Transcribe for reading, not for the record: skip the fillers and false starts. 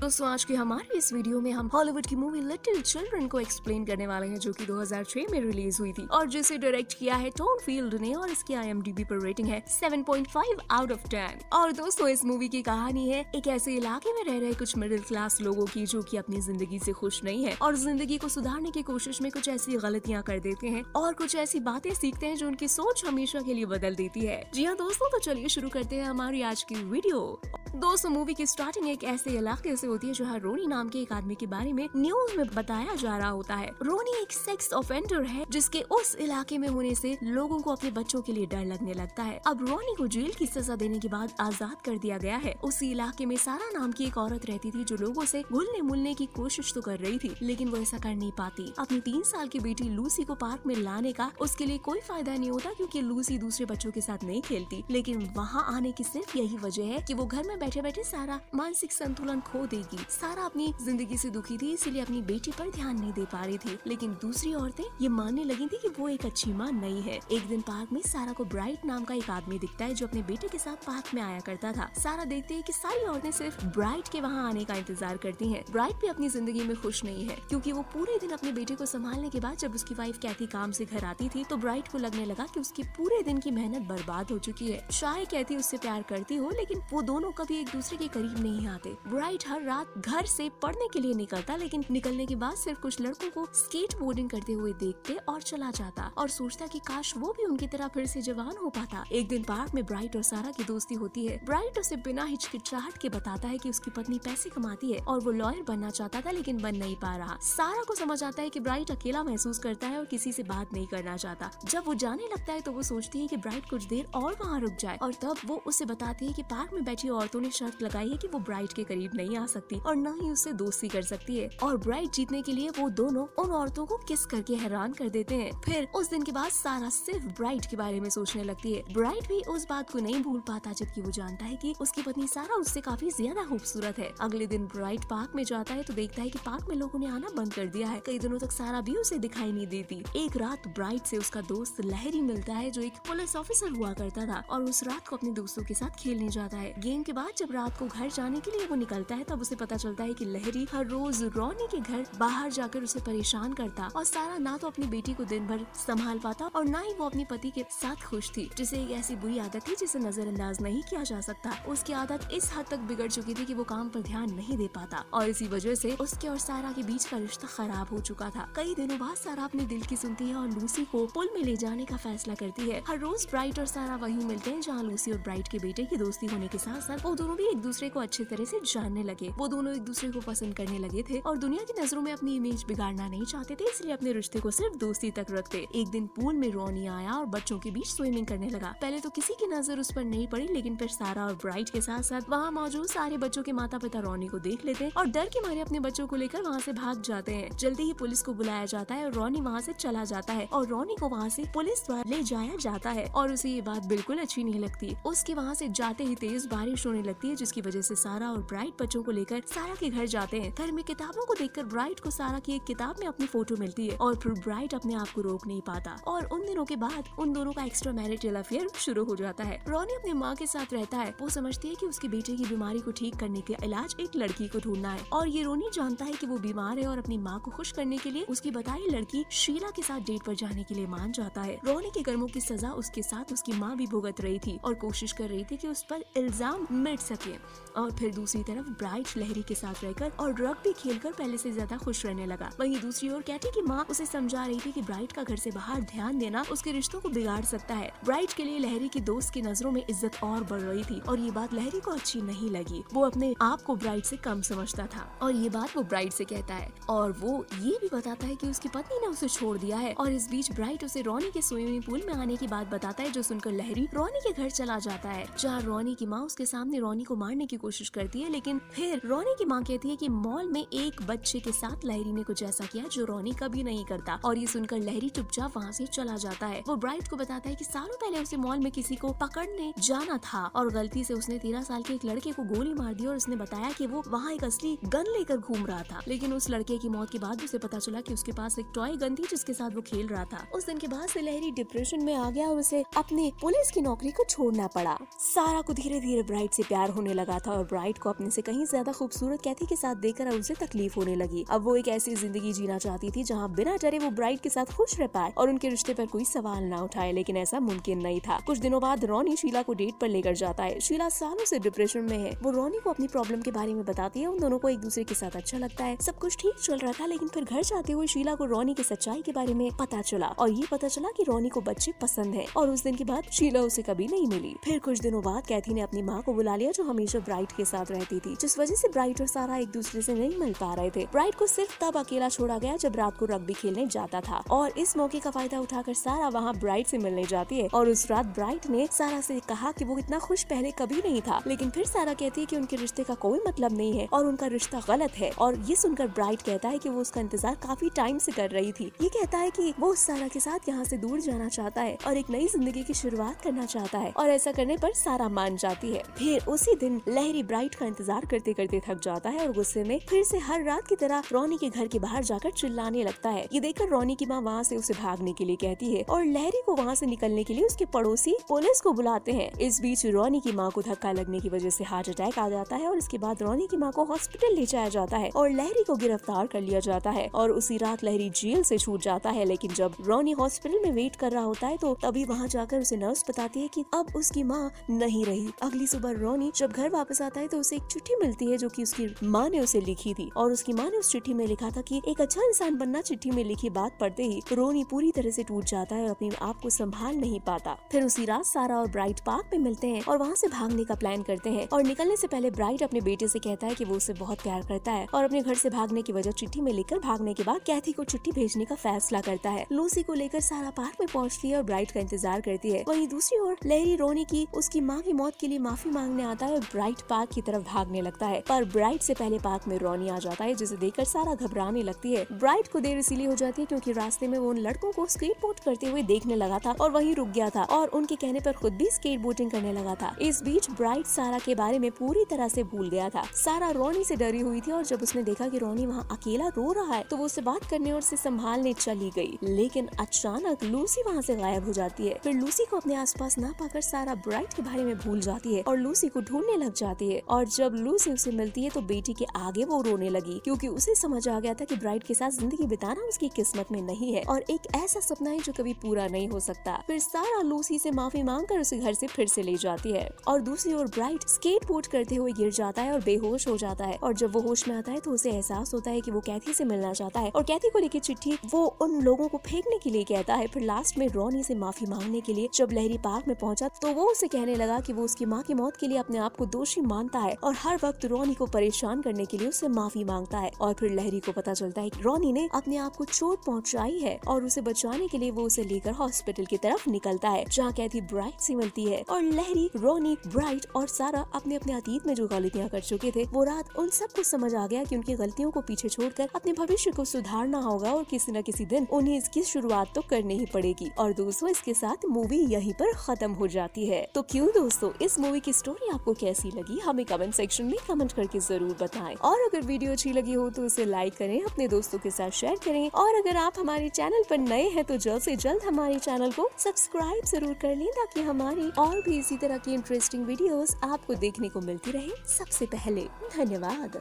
दोस्तों आज के हमारे इस वीडियो में हम हॉलीवुड की मूवी लिटिल चिल्ड्रन को एक्सप्लेन करने वाले हैं, जो कि 2006 में रिलीज हुई थी और जिसे डायरेक्ट किया है टॉम फील्ड ने और इसकी IMDb पर रेटिंग है 7.5 आउट ऑफ 10। और दोस्तों इस मूवी की कहानी है एक ऐसे इलाके में रह रहे कुछ मिडिल क्लास लोगों की, जो कि अपनी जिंदगी से खुश नहीं है और जिंदगी को सुधारने की कोशिश में कुछ ऐसी गलतियां कर देते हैं और कुछ ऐसी बातें सीखते हैं जो उनकी सोच हमेशा के लिए बदल देती है। जी हाँ दोस्तों, तो चलिए शुरू करते हैं हमारी आज की वीडियो। दोस्तों मूवी की स्टार्टिंग एक ऐसे इलाके से होती है जहाँ रोनी नाम के एक आदमी के बारे में न्यूज में बताया जा रहा होता है। रोनी एक सेक्स ऑफेंडर है जिसके उस इलाके में होने से लोगों को अपने बच्चों के लिए डर लगने लगता है। अब रोनी को जेल की सजा देने के बाद आजाद कर दिया गया है। उसी इलाके में सारा नाम की एक औरत रहती थी जो लोगों से घुलने मिलने की कोशिश तो कर रही थी, लेकिन वो ऐसा कर नहीं पाती। अपनी 3 साल की बेटी लूसी को पार्क में लाने का उसके लिए कोई फायदा नहीं होता, क्योंकि लूसी दूसरे बच्चों के साथ नहीं खेलती। लेकिन वहाँ आने की सिर्फ यही वजह है कि वो घर में बैठे बैठे सारा मानसिक संतुलन खो देगी। सारा अपनी जिंदगी से दुखी थी, इसीलिए अपनी बेटी पर ध्यान नहीं दे पा रही थी। लेकिन दूसरी औरतें ये मानने लगी थी कि वो एक अच्छी माँ नहीं है। एक दिन पार्क में सारा को ब्राइट नाम का एक आदमी दिखता है जो अपने बेटे के साथ पार्क में आया करता था। सारा देखती है कि सारी औरतें सिर्फ ब्राइट के वहाँ आने का इंतजार करती हैं। ब्राइट भी अपनी जिंदगी में खुश नहीं है, क्योंकि वो पूरे दिन अपने बेटे को संभालने के बाद जब उसकी वाइफ कैथी काम से घर आती थी तो ब्राइट को लगने लगा कि उसकी पूरे दिन की मेहनत बर्बाद हो चुकी है। शायद कैथी उससे प्यार करती हो, लेकिन वो दोनों कभी एक दूसरे के करीब नहीं आते। ब्राइट हर रात घर से पढ़ने के लिए निकलता, लेकिन निकलने के बाद सिर्फ कुछ लड़कों को स्केट बोर्डिंग करते हुए देखते और चला जाता और सोचता कि काश वो भी उनकी तरह फिर से जवान हो पाता। एक दिन पार्क में ब्राइट और सारा की दोस्ती होती है। ब्राइट उसे बिना हिचकिचाहट के बताता है कि उसकी पत्नी पैसे कमाती है और वो लॉयर बनना चाहता था, लेकिन बन नहीं पा रहा। सारा को समझ आता है कि ब्राइट अकेला महसूस करता है और किसी से बात नहीं करना चाहता। जब वो जाने लगता है तो वो सोचती है कि ब्राइट कुछ देर और वहाँ रुक जाए, और तब वो उसे बताती है कि पार्क में बैठी औरतों ने शर्त लगाई है कि वो ब्राइट के करीब नहीं आ सकती और न ही उससे दोस्ती कर सकती है। और ब्राइट जीतने के लिए वो दोनों उन औरतों को किस करके हैरान कर देते हैं। फिर उस दिन के बाद सारा सिर्फ ब्राइट के बारे में सोचने लगती है। ब्राइट भी उस बात को नहीं भूल पाता, जबकि वो जानता है कि उसकी पत्नी सारा उससे काफी ज्यादा खूबसूरत है। अगले दिन ब्राइट पार्क में जाता है तो देखता है कि पार्क में लोगों ने आना बंद कर दिया है। कई दिनों तक सारा भी उसे दिखाई नहीं देती। एक रात ब्राइट से उसका दोस्त लहरी मिलता है जो एक पुलिस ऑफिसर हुआ करता था, और उस रात को अपने दोस्तों के साथ खेलने जाता है। गेम के बाद जब रात को घर जाने के लिए वो निकलता है तब उसे पता चलता है कि लहरी हर रोज रोनी के घर बाहर जाकर उसे परेशान करता, और सारा ना तो अपनी बेटी को दिन भर संभाल पाता और ना ही वो अपने पति के साथ खुश थी, जिसे एक ऐसी बुरी आदत थी जिसे नजरअंदाज नहीं किया जा सकता। उसकी आदत इस हद तक बिगड़ चुकी थी कि वो काम पर ध्यान नहीं दे पाता, और इसी वजह से उसके और सारा के बीच का रिश्ता खराब हो चुका था। कई दिनों बाद सारा अपने दिल की सुनती है और लूसी को पुल में ले जाने का फैसला करती है। हर रोज ब्राइट और सारा वहीं मिलते हैं जहाँ लूसी और ब्राइट के बेटे की दोस्ती होने के साथ साथ वो दोनों भी एक दूसरे को अच्छी तरह से जानने लगे। वो दोनों एक दूसरे को पसंद करने लगे थे और दुनिया की नजरों में अपनी इमेज बिगाड़ना नहीं चाहते थे, इसलिए अपने रिश्ते को सिर्फ दोस्ती तक रखते। एक दिन पूल में रोनी आया और बच्चों के बीच स्विमिंग करने लगा। पहले तो किसी की नजर उस पर नहीं पड़ी, लेकिन फिर सारा और ब्राइट के साथ साथ वहाँ मौजूद सारे बच्चों के माता पिता रोनी को देख लेते हैं और डर के मारे अपने बच्चों को लेकर वहाँ से भाग जाते हैं। जल्दी ही पुलिस को बुलाया जाता है और रोनी वहाँ से चला जाता है और रोनी को वहाँ से पुलिस द्वारा ले जाया जाता है, और उसे ये बात बिल्कुल अच्छी नहीं लगती। उसके वहाँ से जाते ही तेज बारिश होने लगती है, जिसकी वजह से सारा और ब्राइट बच्चों को लेकर सारा के घर जाते हैं। घर में किताबों को देखकर ब्राइट को सारा की एक किताब में अपनी फोटो मिलती है और फिर ब्राइट अपने आप को रोक नहीं पाता, और उन दिनों के बाद उन दोनों का एक्स्ट्रा मैरिटल अफेयर शुरू हो जाता है। रोनी अपनी माँ के साथ रहता है। वो समझती है कि उसके बेटे की बीमारी को ठीक करने के इलाज एक लड़की को ढूंढना है, और ये रोनी जानता है कि वो बीमार है और अपनी माँ को खुश करने के लिए उसकी बताई लड़की शीला के साथ डेट पर जाने के लिए मान जाता है। रोनी के कर्मों की सजा उसके साथ उसकी माँ भी भुगत रही थी और कोशिश कर रही थी कि उस पर इल्जाम मिट सके। और फिर दूसरी तरफ ब्राइट लहरी के साथ रहकर और ड्रग भी खेलकर पहले से ज्यादा खुश रहने लगा। वहीं दूसरी ओर कैटी की माँ उसे समझा रही थी कि ब्राइट का घर से बाहर ध्यान देना उसके रिश्तों को बिगाड़ सकता है। ब्राइट के लिए लहरी की दोस्त की नजरों में इज्जत और बढ़ रही थी, और ये बात लहरी को अच्छी नहीं लगी। वो अपने आप को ब्राइट से कम समझता था, और ये बात वो ब्राइट से कहता है, और वो ये भी बताता है कि उसकी पत्नी ने उसे छोड़ दिया है। और इस बीच ब्राइट उसे रोनी के स्विमिंग पूल में आने की बात बताता है, जो सुनकर लहरी रोनी के घर चला जाता है, जहाँ रोनी की माँ उसके सामने रोनी को मारने की कोशिश करती है। लेकिन फिर रोनी की माँ कहती है कि मॉल में एक बच्चे के साथ लहरी ने कुछ ऐसा किया जो रोनी कभी नहीं करता, और ये सुनकर लहरी चुपचाप वहाँ से चला जाता है। वो ब्राइट को बताता है कि सालों पहले उसे मॉल में किसी को पकड़ने जाना था और गलती से उसने 13 साल के एक लड़के को गोली मार दी, और उसने बताया कि वो वहाँ एक असली गन लेकर घूम रहा था। लेकिन उस लड़के की मौत के बाद उसे पता चला कि उसके पास एक टॉय गन थी जिसके साथ वो खेल रहा था। उस दिन के बाद से लहरी डिप्रेशन में आ गया और उसे अपने पुलिस की नौकरी को छोड़ना पड़ा। सारा को धीरे धीरे ब्राइट से प्यार होने लगा था और ब्राइट को अपने से कहीं ज्यादा खूबसूरत कैथी के साथ देखकर अब उसे तकलीफ होने लगी। अब वो एक ऐसी जिंदगी जीना चाहती थी जहाँ बिना डरे वो ब्राइट के साथ खुश रह पाए और उनके रिश्ते पर कोई सवाल ना उठाए, लेकिन ऐसा मुमकिन नहीं था। कुछ दिनों बाद रॉनी शीला को डेट पर लेकर जाता है। शीला सालों से डिप्रेशन में है। वो रॉनी को अपनी प्रॉब्लम के बारे में बताती है। उन दोनों को एक दूसरे के साथ अच्छा लगता है, सब कुछ ठीक चल रहा था, लेकिन फिर घर जाते हुए शीला को रॉनी की सच्चाई के बारे में पता चला और ये पता चला कि रॉनी को बच्चे पसंद है और उस दिन के बाद शीला उसे कभी नहीं मिली। फिर कुछ दिनों बाद कैथी ने अपनी माँ को बुला लिया जो हमेशा ब्राइट के साथ रहती थी, जिस वजह से ब्राइट और सारा एक दूसरे से नहीं मिल पा रहे थे। ब्राइट को सिर्फ तब अकेला छोड़ा गया जब रात को रग्बी खेलने जाता था और इस मौके का फायदा उठाकर सारा वहाँ ब्राइट से मिलने जाती है और उस रात ब्राइट ने सारा से कहा कि वो इतना खुश पहले कभी नहीं था, लेकिन फिर सारा कहती है कि उनके रिश्ते का कोई मतलब नहीं है और उनका रिश्ता गलत है। और ये सुनकर ब्राइट कहता है कि वो उसका इंतजार काफी टाइम से कर रही थी। ये कहता है कि वो सारा के साथ यहाँ से दूर जाना चाहता है और एक नई जिंदगी की शुरुआत करना चाहता है और ऐसा करने पर सारा मान जाती है। फिर उसी दिन लहरी ब्राइट का इंतजार करते करते थक जाता है और गुस्से में फिर से हर रात की तरह रॉनी के घर के बाहर जाकर चिल्लाने लगता है। ये देखकर रॉनी की माँ वहाँ से उसे भागने के लिए कहती है और लहरी को वहाँ से निकलने के लिए उसके पड़ोसी पुलिस को बुलाते हैं। इस बीच रॉनी की माँ को धक्का लगने की वजह से हार्ट अटैक आ जाता है और इसके बाद रॉनी की माँ को हॉस्पिटल ले जाया जाता है और लहरी को गिरफ्तार कर लिया जाता है और उसी रात लहरी जेल से छूट जाता है। लेकिन जब रॉनी हॉस्पिटल में वेट कर रहा होता है तो तभी वहाँ जाकर उसे नर्स बताती है कि अब उसकी माँ नहीं रही। अगली सुबह रॉनी जब घर वापस आता है तो उसे एक चिट्ठी मिलती है जो कि उसकी माँ ने उसे लिखी थी और उसकी माँ ने उस चिट्ठी में लिखा था कि एक अच्छा इंसान बनना। चिट्ठी में लिखी बात पढ़ते ही रॉनी पूरी तरह से टूट जाता है और अपने आप को संभाल नहीं पाता। फिर उसी रात सारा और ब्राइट पार्क में मिलते हैं और वहाँ से भागने का प्लान करते हैं और निकलने से पहले ब्राइट अपने बेटे से कहता है कि वो उसे बहुत प्यार करता है और अपने घर से भागने की वजह चिट्ठी में लिखकर भागने के बाद कैथी को चिट्ठी भेजने का फैसला करता है। लूसी को लेकर सारा पार्क में पहुँचती है और ब्राइट का इंतजार करती है। वहीं दूसरी ओर लहरी रॉनी की उसकी माँ की मौत के लिए माफी मांगने आता है और ब्राइट पार्क की तरफ भागने लगता है, पर ब्राइट से पहले पार्क में रॉनी आ जाता है जिसे देखकर सारा घबराने लगती है। ब्राइट को देर इसीलिए हो जाती है क्योंकि रास्ते में वो उन लड़कों को स्केट बोर्ड करते हुए देखने लगा था और वहीं रुक गया था और उनके कहने पर खुद भी स्केट बोर्डिंग करने लगा था। इस बीच ब्राइट सारा के बारे में पूरी तरह से भूल गया था। सारा रॉनी से डरी हुई थी और जब उसने देखा कि रॉनी वहाँ अकेला रो रहा है तो वो उससे बात करने और उसे संभालने चली गई, लेकिन अचानक लूसी वहाँ से गायब हो जाती है। फिर लूसी को अपने आसपास ना पाकर सारा ब्राइट के बारे में भूल जाती है और लूसी को ढूंढने लग जाती है और जब लूसी उसे मिलती है तो बेटी के आगे वो रोने लगी क्योंकि उसे समझ आ गया था कि ब्राइट के साथ जिंदगी बिताना उसकी किस्मत में नहीं है और एक ऐसा सपना है जो कभी पूरा नहीं हो सकता। फिर सारा लूसी से माफी मांगकर उसे घर से फिर से ले जाती है और दूसरी ओर ब्राइट स्केट बोर्ड करते हुए गिर जाता है और बेहोश हो जाता है और जब वो होश में आता है तो उसे एहसास होता है कि वो कैथी से मिलना चाहता है और कैथी को लेकर चिट्ठी वो उन लोगों को फेंकने के लिए कहता है। फिर लास्ट में रॉनी से माफी मांगने के लिए जब लहरी पार्क में पहुंचा तो वो उसे कहने लगा कि वो उसकी माँ की मौत के लिए अपने आप को दोषी मानता है और हर वक्त रॉनी को परेशान करने के लिए उससे माफी मांगता है। और फिर लहरी को पता चलता है कि रॉनी ने अपने आप को चोट पहुंचाई है और उसे बचाने के लिए वो उसे लेकर हॉस्पिटल की तरफ निकलता है जहाँ कैथी ब्राइट से मिलती है और लहरी, रॉनी, ब्राइट और सारा अपने अपने अतीत में जो गलतियाँ कर चुके थे वो रात उन सबको समझ आ गया कि उनकी गलतियों को पीछे छोड़कर अपने भविष्य को सुधारना होगा और किसी न किसी दिन उन्हें इसकी शुरुआत तो करनी ही पड़ेगी। और दोस्तों इसके साथ मूवी यहीं पर खत्म हो जाती है। तो क्यों दोस्तों इस मूवी की स्टोरी आपको कैसी लगी हमें कमेंट सेक्शन में कमेंट करके जरूर बताएं और अगर वीडियो अच्छी लगी हो तो उसे लाइक करें, अपने दोस्तों के साथ शेयर करें और अगर आप हमारे चैनल पर नए हैं तो जल्द से जल्द हमारे चैनल को सब्सक्राइब जरूर कर लें ताकि हमारी और भी इसी तरह की इंटरेस्टिंग वीडियोस आपको देखने को मिलती रहे सबसे पहले। धन्यवाद।